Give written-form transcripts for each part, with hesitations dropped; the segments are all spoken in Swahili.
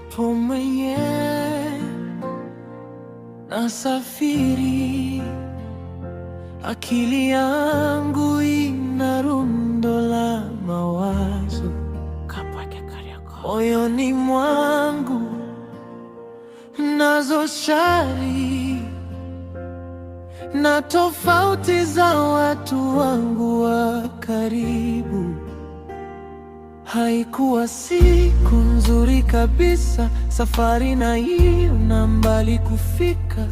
nipo mwenyewe nasafiri, akili yangu ina rundo la mawazo, moyoni mwangu nazo shari na tofauti za watu wangu wa karibu. Haikuwa siku nzuri kabisa, safari na hiyo na mbali kufika,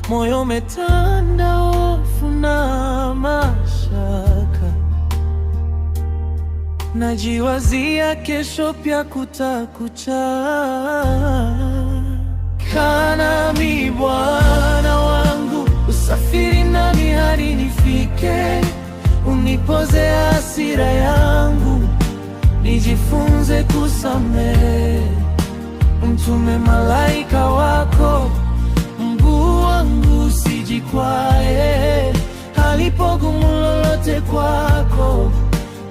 moyo umetanda hofu na mashaka. Najiwazia kesho pia kutakucha. Kaa nami Bwana wangu, usafiri nami hadi nifike, unipoze hasira yangu, nijifunze kusamehe. Mtume malaika wako, mguu wangu usijikwae, halipo gumu lolote kwako,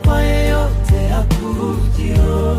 kwa yeyote akujio.